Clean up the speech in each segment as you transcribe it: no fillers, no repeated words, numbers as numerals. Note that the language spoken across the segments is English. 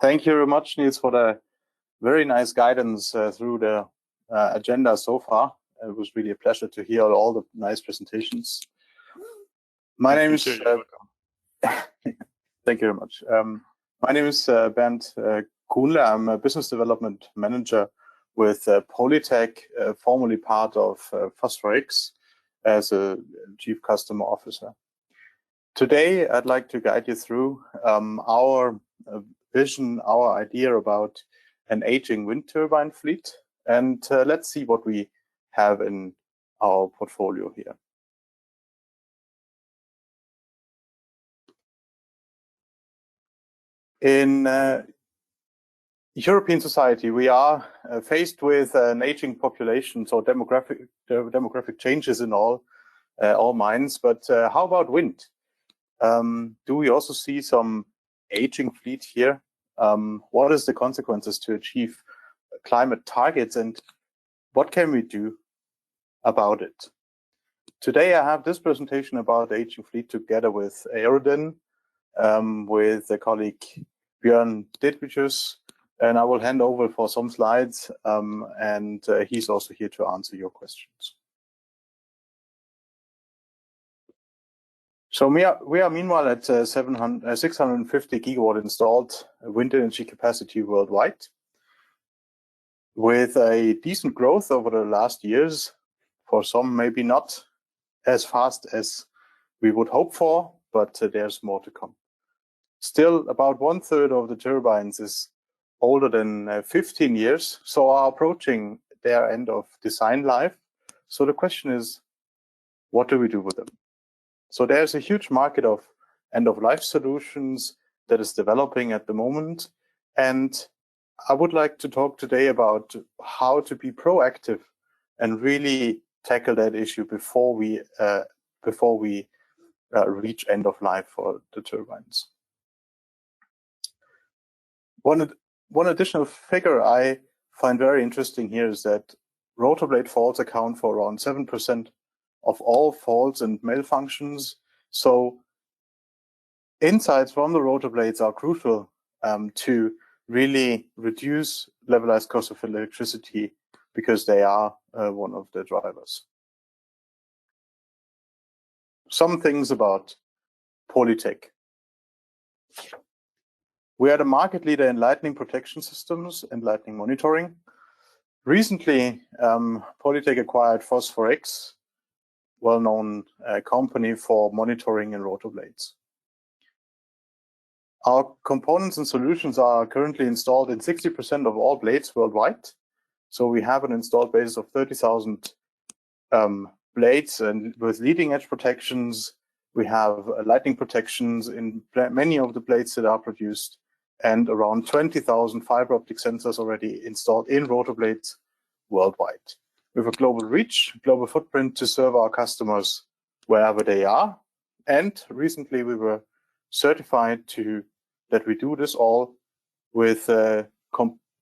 Thank you very much, Niels, for the very nice guidance through the agenda so far. It was really a pleasure to hear all the nice presentations. My name is thank you very much. My name is Bernd Kuhnle. I'm a business development manager with PolyTech, formerly part of PhosphorX, as a chief customer officer. Today, I'd like to guide you through our vision, our idea about an aging wind turbine fleet, and let's see what we have in our portfolio here. In European society, we are faced with an aging population, so demographic changes in all minds. But how about wind? Do we also see some aging fleet here? What is the consequences to achieve climate targets, and what can we do about it? Today, I have this presentation about the aging fleet together with Aerodyne, with the colleague Björn Didwischus, and I will hand over for some slides, and he's also here to answer your questions. So we are meanwhile at 650 gigawatt installed wind energy capacity worldwide, with a decent growth over the last years. For some, maybe not as fast as we would hope for, but there's more to come. Still, about 1/3 of the turbines is older than 15 years, so are approaching their end of design life. So the question is, what do we do with them? So there's a huge market of end-of-life solutions that is developing at the moment, and I would like to talk today about how to be proactive and really tackle that issue before we reach end of life for the turbines. One additional figure I find very interesting here is that rotor blade faults account for around 7% of all faults and malfunctions. So insights from the rotor blades are crucial to really reduce levelized cost of electricity, because they are one of the drivers. Some things about PolyTech. We are the market leader in lightning protection systems and lightning monitoring. Recently, PolyTech acquired PhosphorX, well-known company for monitoring and rotor blades. Our components and solutions are currently installed in 60% of all blades worldwide. So we have an installed base of 30,000 blades, and with leading edge protections, we have lightning protections in many of the blades that are produced, and around 20,000 fiber optic sensors already installed in rotor blades worldwide. We have a global reach, global footprint to serve our customers wherever they are. And recently we were certified that we do this all with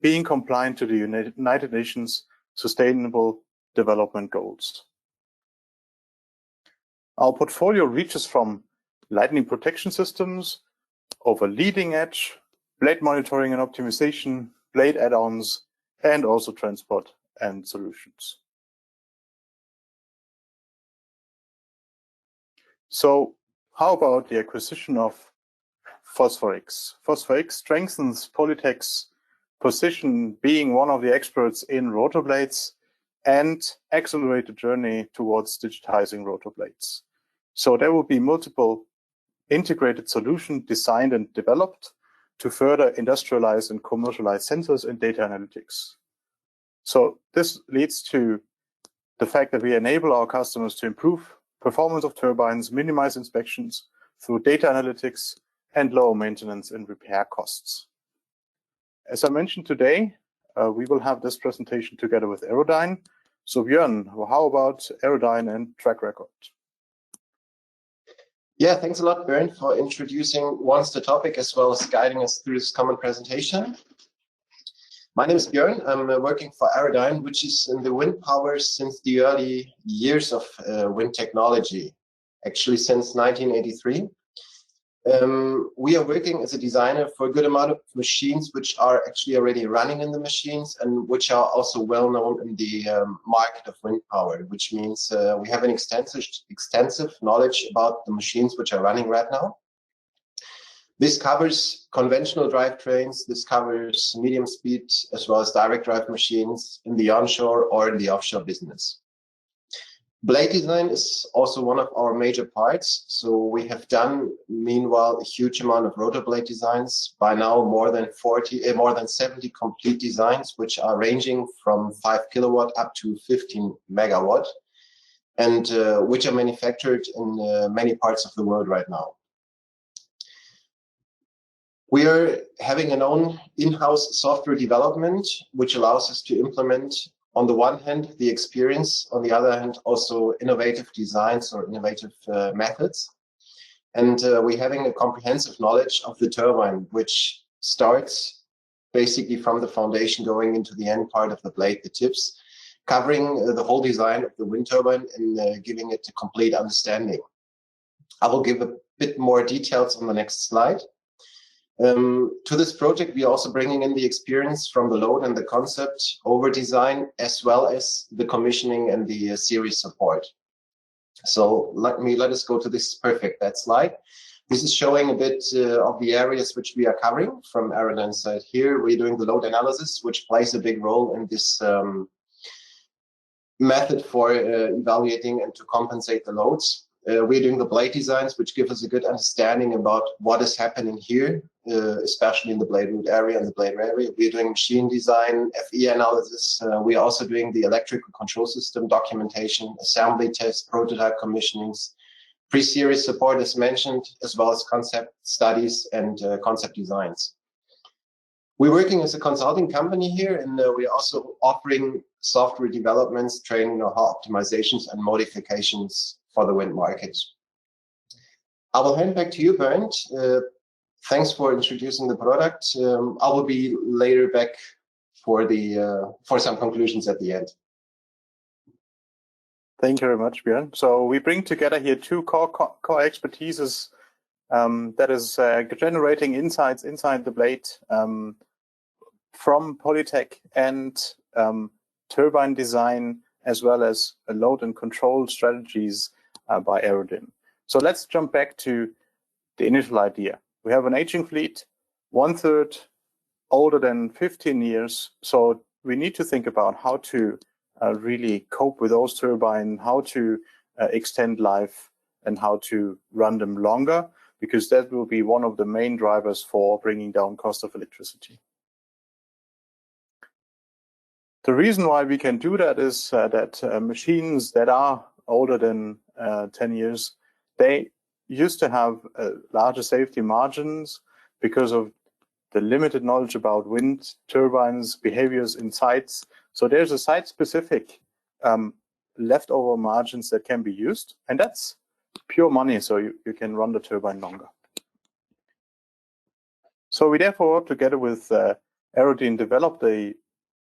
being compliant to the United Nations Sustainable Development Goals. Our portfolio reaches from lightning protection systems over leading edge, blade monitoring and optimization, blade add-ons, and also transport and solutions. So how about the acquisition of PhosphorX? PhosphorX strengthens PolyTech's position being one of the experts in rotor blades and accelerate the journey towards digitizing rotor blades. So there will be multiple integrated solutions designed and developed to further industrialize and commercialize sensors and data analytics. So this leads to the fact that we enable our customers to improve performance of turbines, minimize inspections through data analytics, and lower maintenance and repair costs. As I mentioned today, we will have this presentation together with Aerodyne. So Björn, how about Aerodyne and track record? Yeah, thanks a lot, Bernd, for introducing once the topic as well as guiding us through this common presentation. My name is Björn. I'm working for Aerodyne, which is in the wind power since the early years of wind technology, actually since 1983. We are working as a designer for a good amount of machines which are actually already running in the machines and which are also well known in the market of wind power, which means we have an extensive knowledge about the machines which are running right now. This covers conventional drivetrains, this covers medium speed as well as direct drive machines in the onshore or in the offshore business. Blade design is also one of our major parts. So we have done, meanwhile, a huge amount of rotor blade designs. By now, more than 70 complete designs, which are ranging from 5 kilowatt up to 15 megawatt, and which are manufactured in many parts of the world right now. We are having an own in-house software development, which allows us to implement, on the one hand, the experience, on the other hand, also innovative designs or innovative methods. And we're having a comprehensive knowledge of the turbine, which starts basically from the foundation going into the end part of the blade, the tips, covering the whole design of the wind turbine and giving it a complete understanding. I will give a bit more details on the next slide. To this project, we are also bringing in the experience from the load and the concept over design, as well as the commissioning and the series support. So let us go to this that slide. This is showing a bit of the areas which we are covering from Aerodyne side. Here we're doing the load analysis, which plays a big role in this method for evaluating and to compensate the loads. We're doing the blade designs, which give us a good understanding about what is happening here, especially in the blade root area and the blade area. We're doing machine design, FE analysis. We are also doing the electrical control system documentation, assembly tests, prototype commissionings, pre-series support as mentioned, as well as concept studies and concept designs. We're working as a consulting company here, and we're also offering software developments, training, know-how optimizations, and modifications for the wind market. I will hand back to you, Bernd. Thanks for introducing the product. I will be later back for some conclusions at the end. Thank you very much, Björn. So we bring together here two core expertises that is generating insights inside the blade from PolyTech and turbine design, as well as load and control strategies by Aerodyne. So let's jump back to the initial idea. We have an aging fleet, 1/3 older than 15 years. So we need to think about how to really cope with those turbines, how to extend life, and how to run them longer, because that will be one of the main drivers for bringing down cost of electricity. The reason why we can do that is that machines that are older than 10 years, they used to have larger safety margins because of the limited knowledge about wind turbines, behaviors in sites. So there's a site-specific leftover margins that can be used, and that's pure money, so you can run the turbine longer. So we therefore, together with Aerodyne, developed a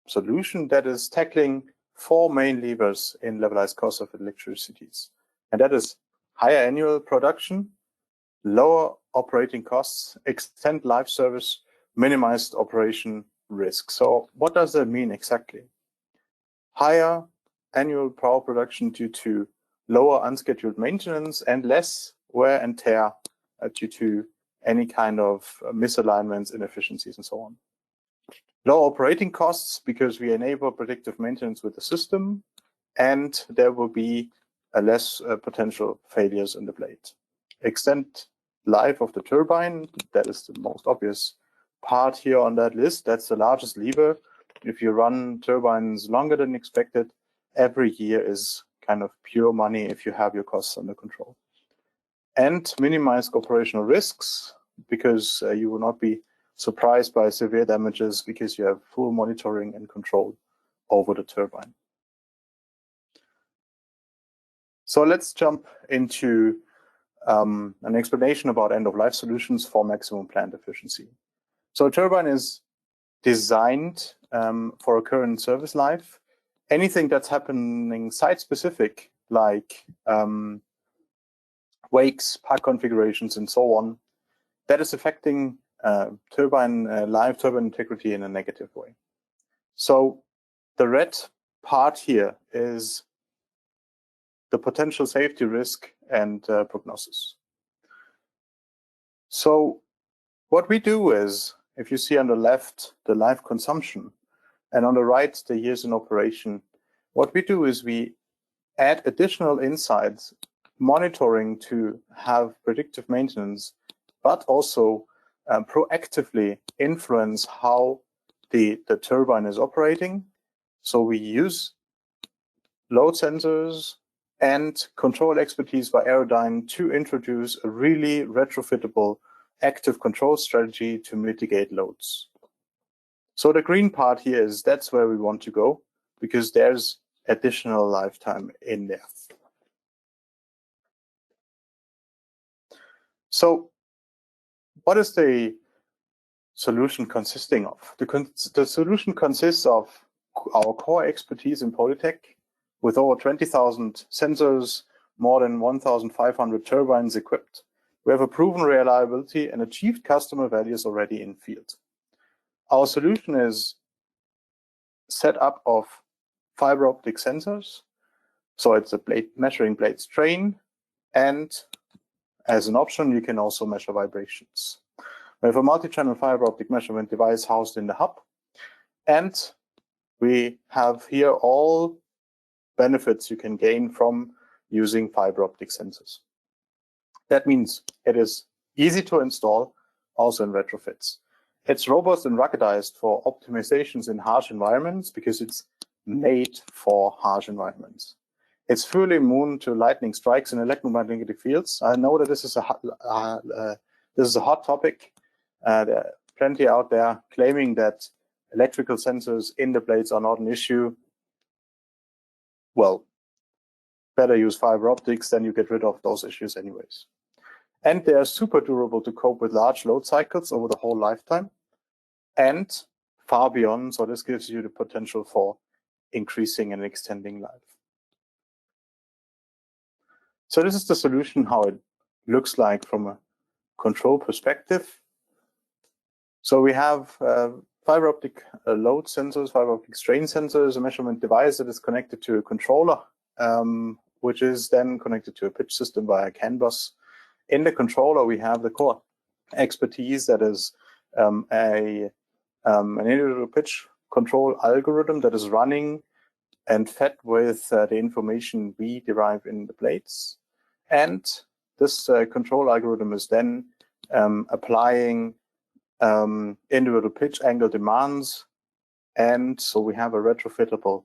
solution that is tackling 4 main levers in levelized cost of electricities. And that is higher annual production, lower operating costs, extend life service, minimized operation risk. So what does that mean exactly? Higher annual power production due to lower unscheduled maintenance and less wear and tear due to any kind of misalignments, inefficiencies, and so on. Low operating costs because we enable predictive maintenance with the system, and there will be less potential failures in the blade. Extend life of the turbine, that is the most obvious part here on that list. That's the largest lever. If you run turbines longer than expected, every year is kind of pure money if you have your costs under control. And minimize operational risks, because you will not be surprised by severe damages because you have full monitoring and control over the turbine. So let's jump into an explanation about end-of-life solutions for maximum plant efficiency. So a turbine is designed for a current service life. Anything that's happening site-specific, like wakes, park configurations, and so on, that is affecting live turbine integrity in a negative way. So the red part here is the potential safety risk and prognosis. So what we do is, if you see on the left the live consumption and on the right the years in operation, what we do is we add additional insights, monitoring to have predictive maintenance, but also proactively influence how the turbine is operating. So we use load sensors and control expertise by Aerodyne to introduce a really retrofittable active control strategy to mitigate loads. So the green part here is that's where we want to go, because there's additional lifetime in there. So what is the solution consisting of? The solution consists of our core expertise in PolyTech, with over 20,000 sensors, more than 1,500 turbines equipped. We have a proven reliability and achieved customer values already in field. Our solution is set up of fiber optic sensors. So it's a measuring blade strain, and as an option, you can also measure vibrations. We have a multi-channel fiber optic measurement device housed in the hub, and we have here all benefits you can gain from using fiber optic sensors. That means it is easy to install, also in retrofits. It's robust and ruggedized for optimizations in harsh environments, because it's made for harsh environments. It's fully immune to lightning strikes in electromagnetic fields. I know that this is a hot topic. There are plenty out there claiming that electrical sensors in the blades are not an issue. Well, better use fiber optics, then you get rid of those issues anyways. And they are super durable to cope with large load cycles over the whole lifetime and far beyond. So this gives you the potential for increasing and extending life. So this is the solution, how it looks like from a control perspective. So we have fiber optic load sensors, fiber optic strain sensors, a measurement device that is connected to a controller, which is then connected to a pitch system via CAN bus. In the controller, we have the core expertise that is an individual pitch control algorithm that is running and fed with the information we derive in the blades. And this control algorithm is then applying individual pitch angle demands. And so we have a retrofittable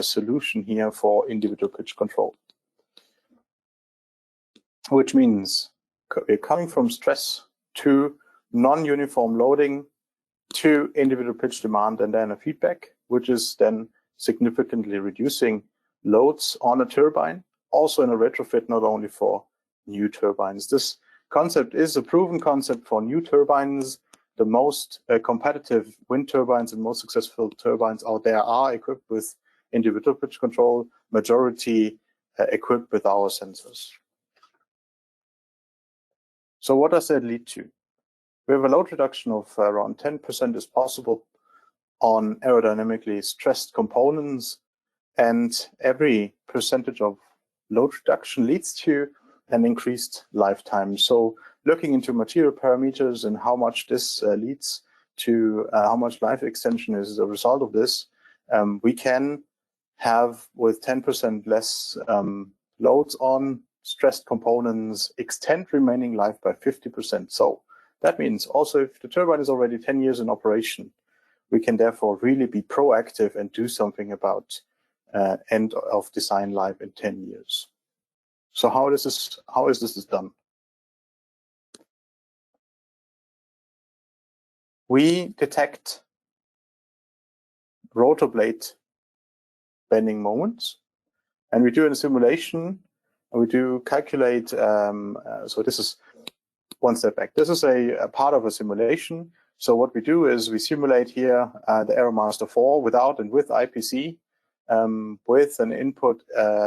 solution here for individual pitch control, which means we're coming from stress to non-uniform loading to individual pitch demand and then a feedback, which is then significantly reducing loads on a turbine, also in a retrofit, not only for new turbines. This concept is a proven concept for new turbines. The most competitive wind turbines and most successful turbines out there are equipped with individual pitch control, majority equipped with our sensors. So what does that lead to? We have a load reduction of around 10% is possible on aerodynamically stressed components, and every percentage of load reduction leads to an increased lifetime. So looking into material parameters and how much this leads to how much life extension is a result of this, we can have, with 10% less loads on stressed components, extend remaining life by 50%. So that means also if the turbine is already 10 years in operation, we can therefore really be proactive and do something about end of design life in 10 years. So how is this done? We detect rotor blade bending moments, and we do in a simulation, and we do calculate, so this is one step back. This is a part of a simulation. So what we do is we simulate here the AeroMaster 4 without and with IPC. With an input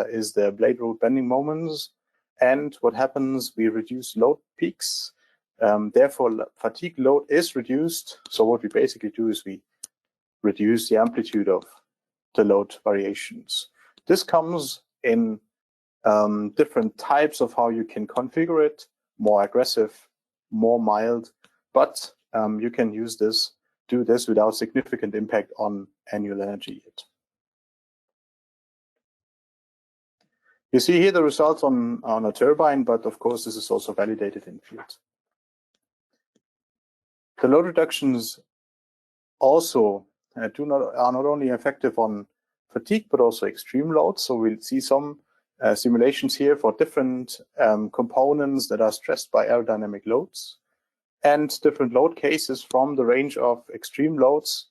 is the blade root bending moments. And what happens, we reduce load peaks Therefore, fatigue load is reduced. So what we basically do is we reduce the amplitude of the load variations. This comes in different types of how you can configure it, more aggressive, more mild, but you can do this without significant impact on annual energy hit. You see here the results on a turbine, but of course this is also validated in field. The load reductions also are not only effective on fatigue, but also extreme loads. So we'll see some simulations here for different components that are stressed by aerodynamic loads and different load cases from the range of extreme loads.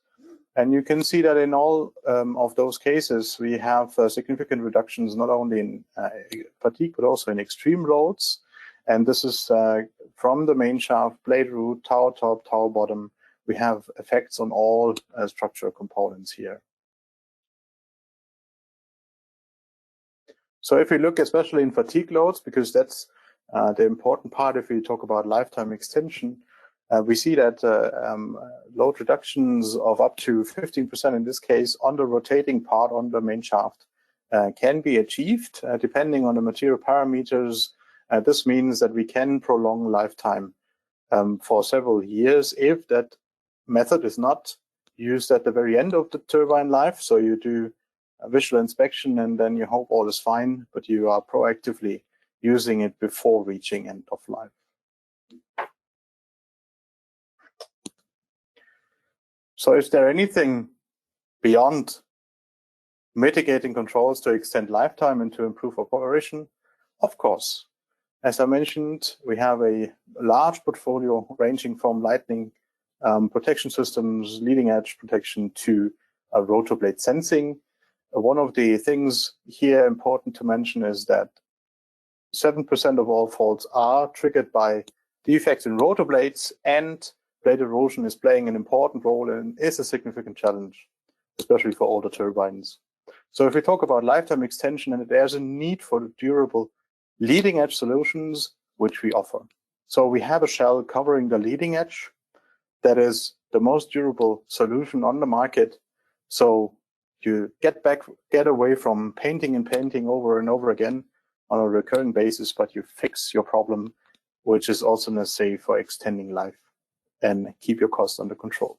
And you can see that in all of those cases, we have significant reductions, not only in fatigue, but also in extreme loads. And this is from the main shaft, blade root, tower top, tower bottom. We have effects on all structural components here. So if we look especially in fatigue loads, because that's the important part if we talk about lifetime extension, we see that load reductions of up to 15% in this case on the rotating part on the main shaft can be achieved depending on the material parameters. This means that we can prolong lifetime for several years if that method is not used at the very end of the turbine life. So you do a visual inspection and then you hope all is fine, but you are proactively using it before reaching end of life. So is there anything beyond mitigating controls to extend lifetime and to improve operation? Of course. As I mentioned, we have a large portfolio ranging from lightning protection systems, leading edge protection to rotor blade sensing. One of the things here important to mention is that 7% of all faults are triggered by defects in rotor blades, and blade erosion is playing an important role and is a significant challenge, especially for older turbines. So if we talk about lifetime extension, and there's a need for durable leading edge solutions, which we offer. So we have a shell covering the leading edge that is the most durable solution on the market. So you get away from painting and painting over and over again on a recurring basis, but you fix your problem, which is also necessary for extending life and keep your costs under control.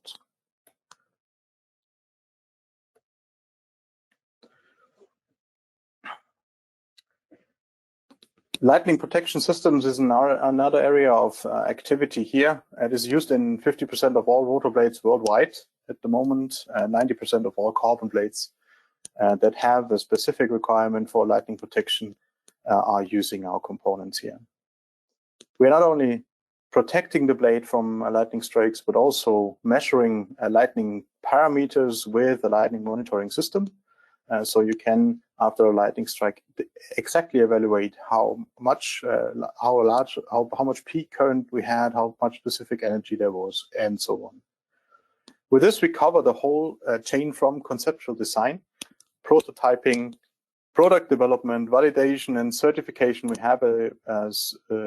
Lightning protection systems is another area of activity here. It is used in 50% of all rotor blades worldwide at the moment, 90% of all carbon blades that have a specific requirement for lightning protection are using our components here. We're not only protecting the blade from lightning strikes, but also measuring lightning parameters with the lightning monitoring system. So you can, after a lightning strike, exactly evaluate how much peak current we had, how much specific energy there was, and so on. With this, we cover the whole chain from conceptual design, prototyping, product development, validation, and certification. We have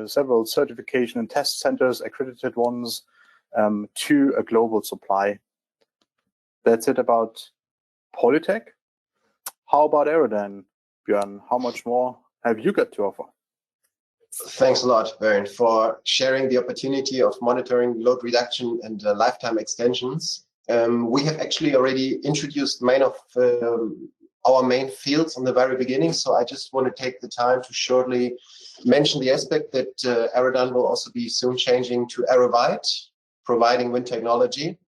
several certification and test centers, accredited ones, to a global supply. That's it about PolyTech. How about Aerodyne, Björn? How much more have you got to offer? Thanks a lot, Bernd, for sharing the opportunity of monitoring load reduction and lifetime extensions. We have actually already introduced our main fields in the very beginning, so I just want to take the time to shortly mention the aspect that Aerodyne will also be soon changing to Aerovite, providing wind technology.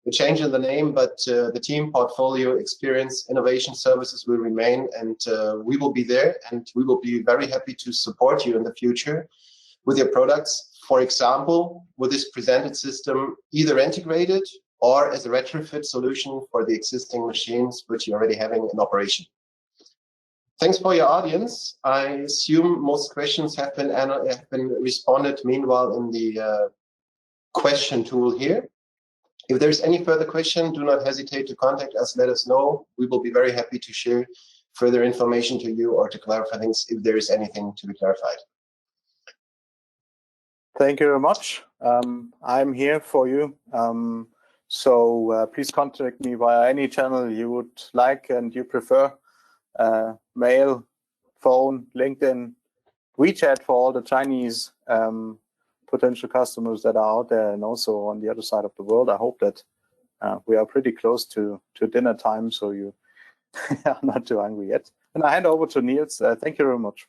The change in the name, but the team, portfolio, experience, innovation services will remain, and we will be there, and we will be very happy to support you in the future with your products. For example, with this presented system, either integrated or as a retrofit solution for the existing machines which you're already having in operation. Thanks for your audience. I assume most questions have been responded meanwhile in the question tool here. If there's any further question, do not hesitate to contact us, let us know. We will be very happy to share further information to you or to clarify things if there is anything to be clarified. Thank you very much. I'm here for you. So please contact me via any channel you would like and you prefer. Mail, phone, LinkedIn, WeChat for all the Chinese potential customers that are out there and also on the other side of the world. I hope that we are pretty close to dinner time, so you are not too hungry yet. And I hand over to Niels. Thank you very much.